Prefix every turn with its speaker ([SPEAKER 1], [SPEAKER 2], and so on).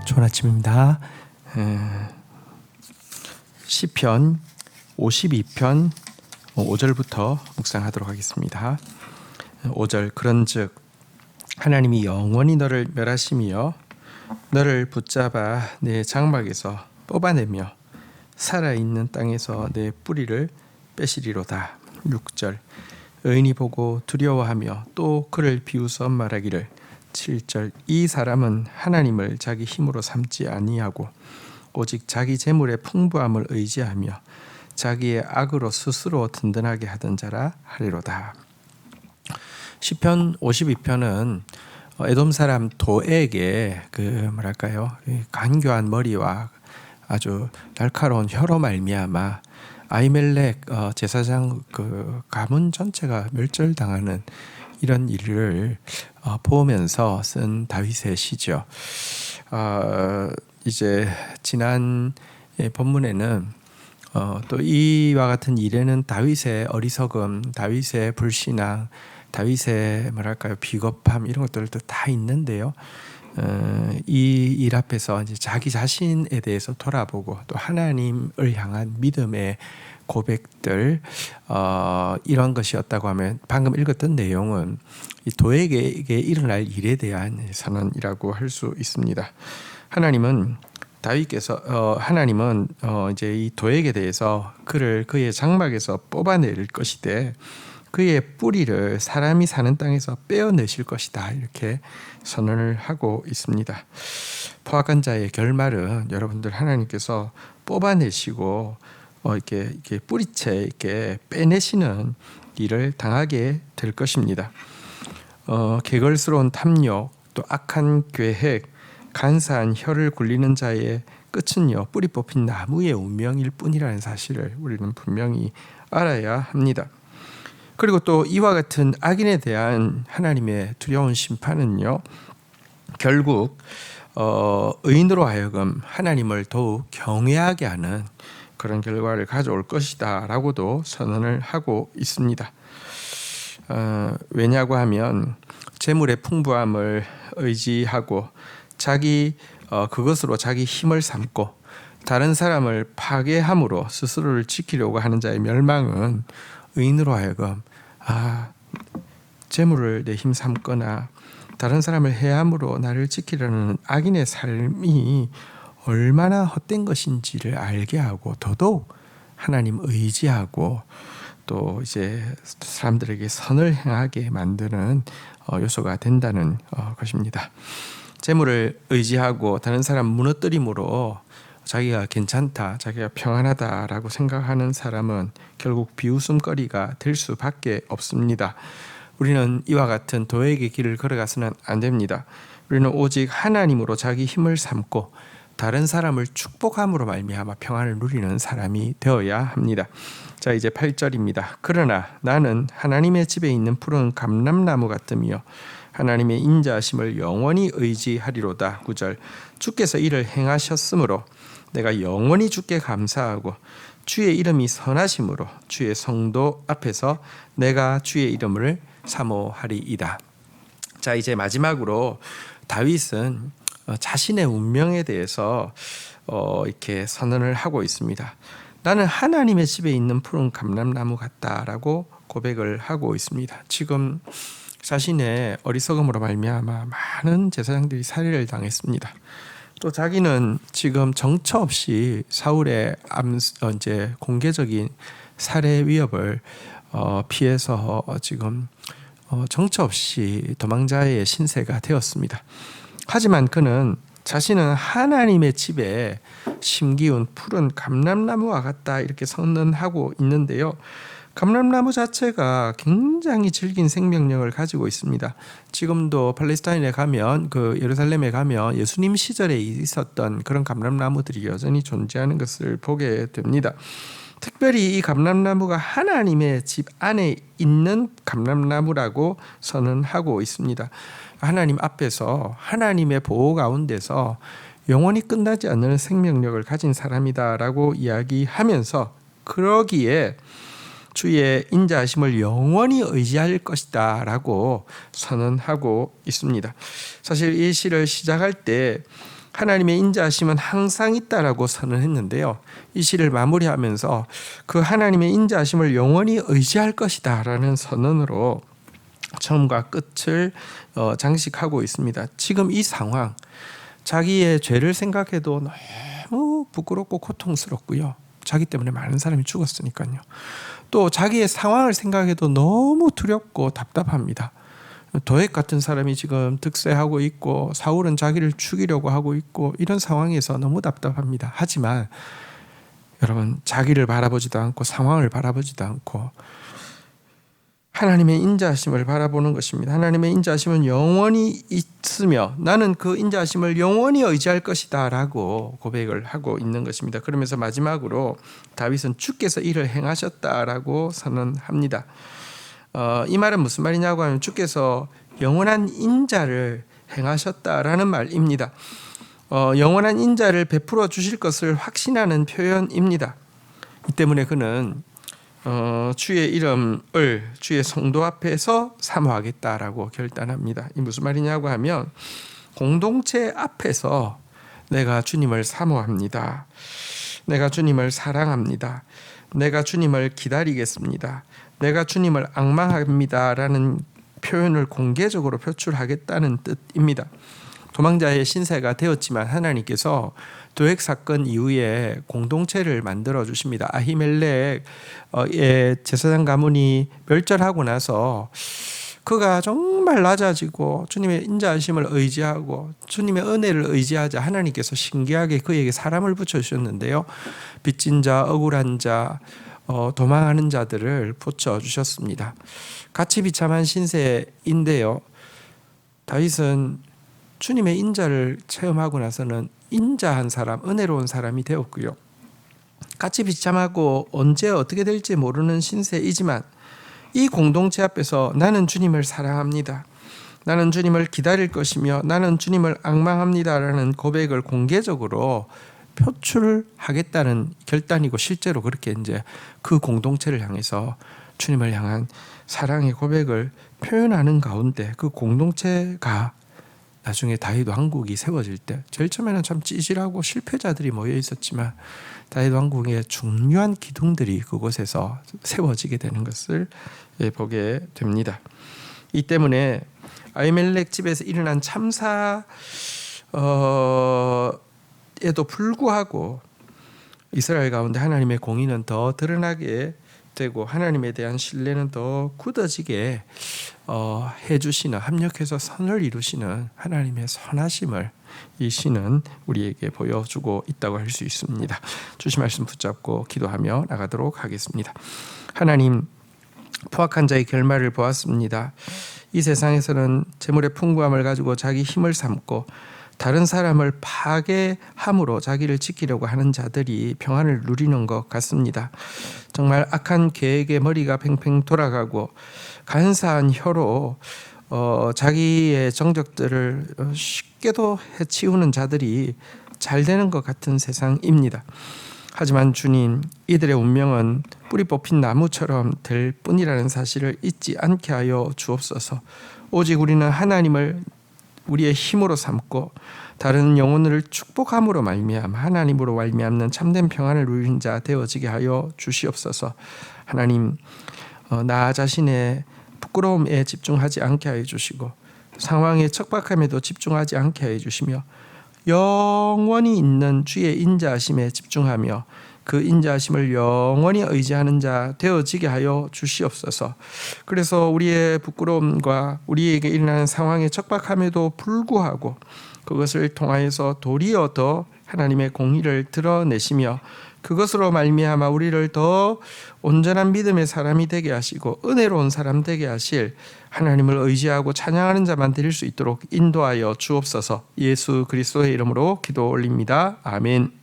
[SPEAKER 1] 좋은 아침입니다. 시편 52편 5절부터 묵상하도록 하겠습니다. 5절 그런즉 하나님이 영원히 너를 멸하심이여 너를 붙잡아 내 장막에서 뽑아내며 살아있는 땅에서 내 뿌리를 빼시리로다. 6절 의인이 보고 두려워하며 또 그를 비웃어 말하기를 7절 이 사람은 하나님을 자기 힘으로 삼지 아니하고 오직 자기 재물의 풍부함을 의지하며 자기의 악으로 스스로 든든하게 하던 자라 하리로다. 시편 52편은 에돔 사람 도에게 간교한 머리와 아주 날카로운 혀로 말미암아 아히멜렉 제사장 가문 전체가 멸절당하는 이런 일을 보면서 쓴 다윗의 시죠. 이제 지난 본문에는 또 이와 같은 일에는 다윗의 어리석음, 다윗의 불신앙, 다윗의 비겁함 이런 것들도 다 있는데요. 이 일 앞에서 이제 자기 자신에 대해서 돌아보고 또 하나님을 향한 믿음의 고백들 이런 것이었다고 하면 방금 읽었던 내용은 이 도에게 일어날 일에 대한 선언이라고 할 수 있습니다. 하나님은 이제 이 도에게 대해서 그를 그의 장막에서 뽑아낼 것이되 그의 뿌리를 사람이 사는 땅에서 빼어내실 것이다 이렇게 선언을 하고 있습니다. 포악한 자의 결말은 여러분들 하나님께서 뽑아내시고 이렇게 뿌리채 이렇게 빼내시는 일을 당하게 될 것입니다. 개걸스러운 탐욕, 또 악한 계획, 간사한 혀를 굴리는 자의 끝은요 뿌리 뽑힌 나무의 운명일 뿐이라는 사실을 우리는 분명히 알아야 합니다. 그리고 또 이와 같은 악인에 대한 하나님의 두려운 심판은요 결국 의인으로 하여금 하나님을 더욱 경외하게 하는 그런 결과를 가져올 것이다 라고도 선언을 하고 있습니다. 왜냐고 하면 재물의 풍부함을 의지하고 그것으로 자기 힘을 삼고 다른 사람을 파괴함으로 스스로를 지키려고 하는 자의 멸망은 의인으로 하여금 재물을 내 힘 삼거나 다른 사람을 해함으로 나를 지키려는 악인의 삶이 얼마나 헛된 것인지를 알게 하고 더더욱 하나님 의지하고 또 이제 사람들에게 선을 행하게 만드는 요소가 된다는 것입니다. 재물을 의지하고 다른 사람 무너뜨림으로 자기가 괜찮다, 자기가 평안하다라고 생각하는 사람은 결국 비웃음거리가 될 수밖에 없습니다. 우리는 이와 같은 도에게 길을 걸어가서는 안 됩니다. 우리는 오직 하나님으로 자기 힘을 삼고 다른 사람을 축복함으로 말미암아 평안을 누리는 사람이 되어야 합니다. 자, 이제 8절입니다. 그러나 나는 하나님의 집에 있는 푸른 감람나무 같으며 하나님의 인자하심을 영원히 의지하리로다. 9절 주께서 이를 행하셨으므로 내가 영원히 주께 감사하고 주의 이름이 선하심으로 주의 성도 앞에서 내가 주의 이름을 사모하리이다. 자, 이제 마지막으로 다윗은 자신의 운명에 대해서 이렇게 선언을 하고 있습니다. 나는 하나님의 집에 있는 푸른 감람나무 같다라고 고백을 하고 있습니다. 지금 자신의 어리석음으로 말미암아 많은 제사장들이 살해를 당했습니다. 또 자기는 지금 정처 없이 사울의 이제 공개적인 살해 위협을 피해서 지금 정처 없이 도망자의 신세가 되었습니다. 하지만 그는 자신은 하나님의 집에 심기운 푸른 감람나무와 같다 이렇게 선언하고 있는데요. 감람나무 자체가 굉장히 질긴 생명력을 가지고 있습니다. 지금도 팔레스타인에 가면 예루살렘에 가면 예수님 시절에 있었던 그런 감람나무들이 여전히 존재하는 것을 보게 됩니다. 특별히 이 감람나무가 하나님의 집 안에 있는 감람나무라고 선언하고 있습니다. 하나님 앞에서 하나님의 보호 가운데서 영원히 끝나지 않는 생명력을 가진 사람이다라고 이야기하면서 그러기에 주의 인자하심을 영원히 의지할 것이다 라고 선언하고 있습니다. 사실 이 시를 시작할 때 하나님의 인자하심은 항상 있다라고 선언했는데요. 이 시를 마무리하면서 그 하나님의 인자하심을 영원히 의지할 것이다 라는 선언으로 처음과 끝을 장식하고 있습니다. 지금 이 상황, 자기의 죄를 생각해도 너무 부끄럽고 고통스럽고요. 자기 때문에 많은 사람이 죽었으니까요. 또 자기의 상황을 생각해도 너무 두렵고 답답합니다. 도액 같은 사람이 지금 득세하고 있고 사울은 자기를 죽이려고 하고 있고 이런 상황에서 너무 답답합니다. 하지만 여러분, 자기를 바라보지도 않고 상황을 바라보지도 않고 하나님의 인자하심을 바라보는 것입니다. 하나님의 인자하심은 영원히 있으며 나는 그 인자하심을 영원히 의지할 것이다 라고 고백을 하고 있는 것입니다. 그러면서 마지막으로 다윗은 주께서 이를 행하셨다라고 선언합니다. 이 말은 무슨 말이냐고 하면 주께서 영원한 인자를 행하셨다라는 말입니다. 영원한 인자를 베풀어 주실 것을 확신하는 표현입니다. 이 때문에 그는 주의 이름을 주의 성도 앞에서 사모하겠다라고 결단합니다. 이 무슨 말이냐고 하면 공동체 앞에서 내가 주님을 사모합니다. 내가 주님을 사랑합니다. 내가 주님을 기다리겠습니다. 내가 주님을 앙망합니다라는 표현을 공개적으로 표출하겠다는 뜻입니다. 도망자의 신세가 되었지만 하나님께서 도액 사건 이후에 공동체를 만들어 주십니다. 아히멜렉의 제사장 가문이 멸절하고 나서 그가 정말 낮아지고 주님의 인자하심을 의지하고 주님의 은혜를 의지하자 하나님께서 신기하게 그에게 사람을 붙여주셨는데요. 빚진 자, 억울한 자, 도망하는 자들을 붙여주셨습니다. 같이 비참한 신세인데요. 다윗은 주님의 인자를 체험하고 나서는 인자한 사람, 은혜로운 사람이 되었고요. 같이 비참하고 언제 어떻게 될지 모르는 신세이지만 이 공동체 앞에서 나는 주님을 사랑합니다. 나는 주님을 기다릴 것이며 나는 주님을 앙망합니다라는 고백을 공개적으로 표출하겠다는 결단이고 실제로 그렇게 이제 그 공동체를 향해서 주님을 향한 사랑의 고백을 표현하는 가운데 그 공동체가 나중에 다윗 왕국이 세워질 때 제일 처음에는 참 찌질하고 실패자들이 모여 있었지만 다윗 왕국의 중요한 기둥들이 그곳에서 세워지게 되는 것을 보게 됩니다. 이 때문에 아히멜렉 집에서 일어난 참사에도 불구하고 이스라엘 가운데 하나님의 공의는 더 드러나게 되고 하나님에 대한 신뢰는 더 굳어지게 해주시는, 합력해서 선을 이루시는 하나님의 선하심을 이 시는 우리에게 보여주고 있다고 할 수 있습니다. 주신 말씀 붙잡고 기도하며 나가도록 하겠습니다. 하나님, 포악한 자의 결말을 보았습니다. 이 세상에서는 재물의 풍부함을 가지고 자기 힘을 삼고 다른 사람을 파괴함으로 자기를 지키려고 하는 자들이 평안을 누리는 것 같습니다. 정말 악한 계획에 머리가 팽팽 돌아가고 간사한 혀로 자기의 정적들을 쉽게도 해치우는 자들이 잘 되는 것 같은 세상입니다. 하지만 주님, 이들의 운명은 뿌리 뽑힌 나무처럼 될 뿐이라는 사실을 잊지 않게 하여 주옵소서. 오직 우리는 하나님을 우리의 힘으로 삼고 다른 영혼을 축복함으로 말미암아 하나님으로 말미암는 참된 평안을 누리는 자 되어지게 하여 주시옵소서. 하나님, 나 자신의 부끄러움에 집중하지 않게 하여 주시고 상황의 척박함에도 집중하지 않게 하여 주시며 영원히 있는 주의 인자하심에 집중하며 그 인자하심을 영원히 의지하는 자 되어지게 하여 주시옵소서. 그래서 우리의 부끄러움과 우리에게 일어나는 상황의 척박함에도 불구하고 그것을 통하여서 도리어 더 하나님의 공의를 드러내시며 그것으로 말미암아 우리를 더 온전한 믿음의 사람이 되게 하시고 은혜로운 사람 되게 하실 하나님을 의지하고 찬양하는 자만 되릴 수 있도록 인도하여 주옵소서. 예수 그리스도의 이름으로 기도 올립니다. 아멘.